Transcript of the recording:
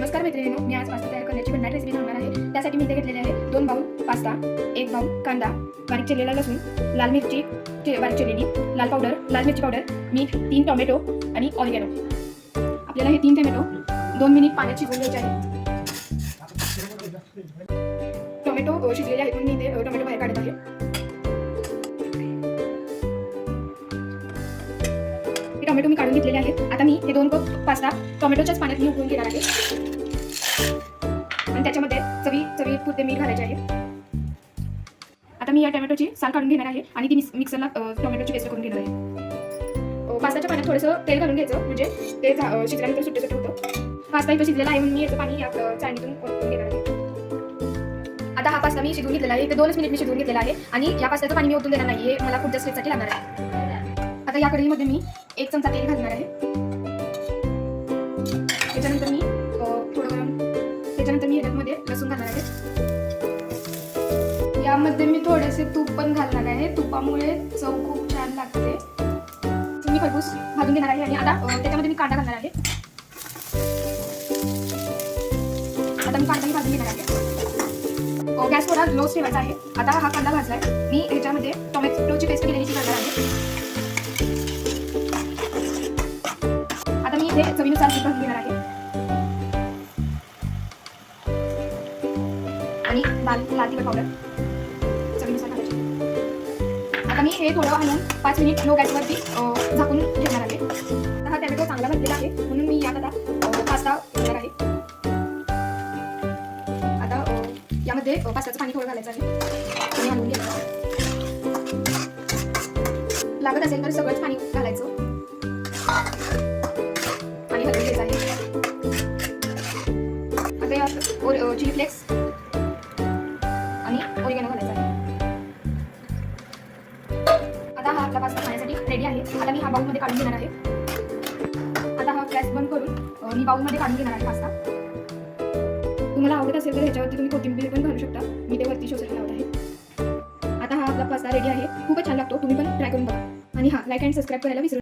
नमस्कार मैत्रिणींनो, मी आज पास्ता तयार करण्याची भन्नाट रेसिपी सांगणार आहे। त्यासाठी मी इथे घेतलेले आहे 2 बाउल पास्ता, 1 बाउल कांदा, बारीक चिरलेला लसूण, लाल मिरची बारीक चिरलेली, लाल पावडर, लाल मिरची पावडर, मीठ, 3 टोमॅटो आणि ऑरिगॅनो। आपल्याला हे 3 टोमॅटो 2 मिनिट पाण्यात शिजवून घ्यायचे आहेत। टोमॅटो शिजलेले आहेत म्हणून मी इथे टोमॅटो बाहेर काढत आहे। टोमॅटो मी काढून घेतलेले आहेत। आता मी हे 2 कप पास्ता टोमॅटोच्याच पाण्यात मी उकळून घेणार आहे आणि त्याच्यामध्ये चवीपुरते मीठ घालायचे आहे। आता मी या टोमॅटोची साल काढून घेणार आहे आणि ती मिक्सरला टोमॅटोची पेस्ट करून घेणार आहे। पास्ताच्या पाण्यात थोडंसं तेल घालून घ्यायचं, म्हणजे ते शिजल्यानंतर सुट्टे होतं। पास्ता इथं शिजलेला आहे म्हणून मी याचं पाणी या चाळणीतून ओतून घेणार आहे। आता हा पास्ता मी शिजवून घेतलेला आहे, ते 2 मिनिट मी शिजवून घेतलेला आहे आणि या पास्त्याचं पाणी मी ओतून देणार नाही, हे मला पुढच्या स्टेपसाठी लागणार आहे। आता या कढईमध्ये मी 1 चमचा तेल घालणार आहे। त्याच्यानंतर मी याच्यामध्ये लसूण घालणार आहे। यामध्ये मी थोडेसे तूप पण घालणार आहे, तुपामुळे चव खूप छान लागते। मी खरपूस भाजून घेणार आहे आणि आता त्याच्यामध्ये मी कांदा घालणार आहे। आता मी कांदा भाजून घेणार आहे। गॅस थोडा लो ठेवायचा आहे। आता हा कांदा भाजलाय, मी ह्याच्यामध्ये टोमॅटोची पेस्ट केलेली ती घालणार आहे। आता मी इथे चवीनुसार मीठ घालून घेणार आहे आणि लाल तिखट पावडर चवीनुसार घालायची। आता मी हे थोडं हलवून 5 मिनिट लो गॅसवरती झाकून ठेवणार आहे। आता हा टोमॅटो चांगला भाजलेला आहे म्हणून मी यात आता पास्ता घालणार आहे। आता यामध्ये पास्त्याचं पाणी थोडं घालायचं आहे आणि हलवून घ्यायचं। लागत असेल तर सगळंच पाणी घालायचं आणि हलवून घ्यायचं आहे। आता यात चिली फ्लेक्स आणि ऑरिगॅनो घालायचा आहे। आता हा आपला पास्ता खाण्यासाठी रेडी आहे। आता मी हा बाउलमध्ये काढून घेणार आहे। आता हा गॅस बंद करून मी बाउलमध्ये काढून घेणार आहे पास्ता। तुम्हाला आवडत असेल तर ह्याच्यावरती तुम्ही कोथिंबीर पण घालू शकता, मी ते वरती शोसाठी लावत आहे। आता हा आपला पास्ता रेडी आहे, खूपच छान लागतो, तुम्ही पण ट्राय करून बघा आणि लाईक अँड सबस्क्राईब करायला विसरू